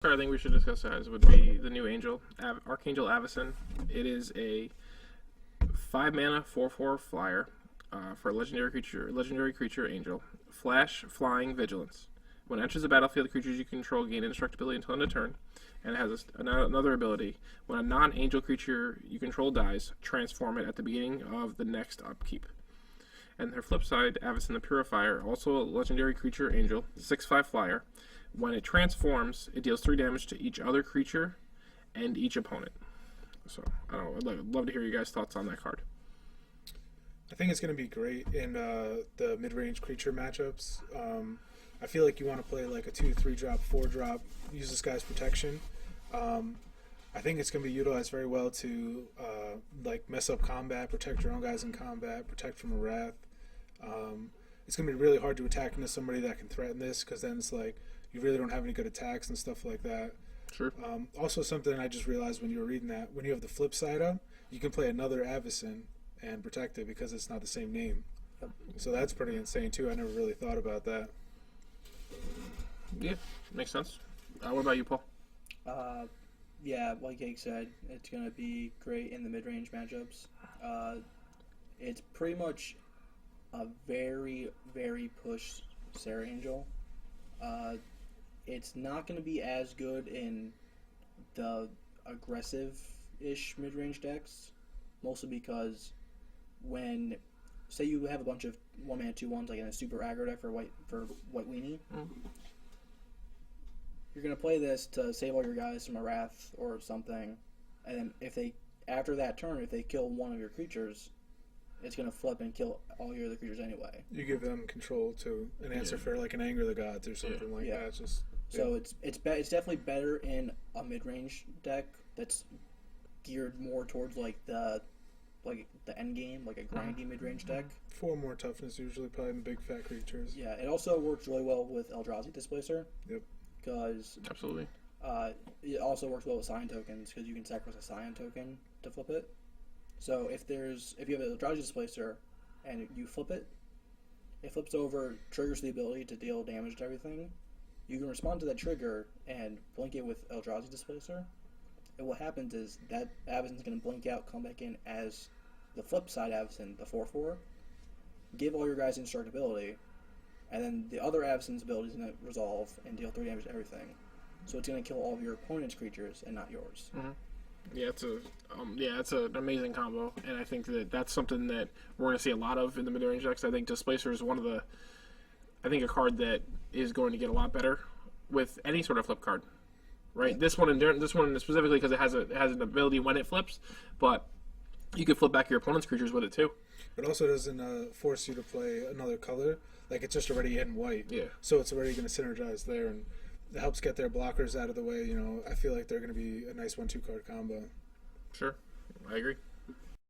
I think we should discuss as would be the new Angel, Archangel Avacyn. It is a 5 mana 4/4 flyer for a legendary creature Angel. Flash, Flying, Vigilance. When it enters the battlefield, the creatures you control gain indestructibility until end of turn, and it has another ability. When a non-Angel creature you control dies, transform it at the beginning of the next upkeep. And her flip side, Avacyn the Purifier, also a legendary creature Angel, 6/5 flyer. When it transforms, it deals 3 damage to each other creature and each opponent. So, I don't know. I'd love to hear you guys' thoughts on that card. I think it's going to be great in the mid-range creature matchups. I feel like you want to play like a 2-3 drop, 4 drop, use this guy's protection. I think it's going to be utilized very well to like mess up combat, protect your own guys in combat, protect from a wrath. It's going to be really hard to attack into somebody that can threaten this, because then it's like you really don't have any good attacks and stuff like that. Sure. Also, something I just realized when you were reading that, when you have the flip side up, you can play another Avacyn and protect it because it's not the same name. So that's pretty insane too. I never really thought about that. Yeah, makes sense. What about you, Paul? Yeah, like Jake said, it's going to be great in the mid-range matchups. It's pretty much a very, very push Sarah Angel. It's not going to be as good in the aggressive-ish mid-range decks, mostly because when, say you have a bunch of 1-mana 2/1s like in a super aggro deck for white weenie, you're going to play this to save all your guys from a wrath or something, and then if they, after that turn, if they kill one of your creatures, it's going to flip and kill all your other creatures anyway. You give them control to an answer for like an Anger of the Gods or something like that. It's just, so it's definitely better in a mid-range deck that's geared more towards like the end game, like a grindy mid-range deck. 4 more toughness usually, probably in the big fat creatures. Yeah, it also works really well with Eldrazi Displacer. Yep. Because Absolutely. It also works well with Scion tokens, because you can sacrifice a Scion token to flip it. So if you have an Eldrazi Displacer and you flip it, it flips over, triggers the ability to deal damage to everything. You can respond to that trigger and blink it with Eldrazi Displacer. And what happens is that Avacyn's going to blink out, come back in as the flip side Avacyn, the 4/4, give all your guys indestructibility, and then the other Avacyn's ability is going to resolve and deal 3 damage to everything. So it's going to kill all of your opponent's creatures and not yours. Mm-hmm. Yeah, it's an amazing combo, and I think that's something that we're going to see a lot of in the mid-range decks. I think Displacer is a card that is going to get a lot better with any sort of flip card, right? Yeah. This one specifically because it has an ability when it flips, but you can flip back your opponent's creatures with it too. It also doesn't force you to play another color. Like, it's just already in white. Yeah. So it's already going to synergize there, and it helps get their blockers out of the way. You know, I feel like they're going to be a nice 1-2 card combo. Sure, I agree.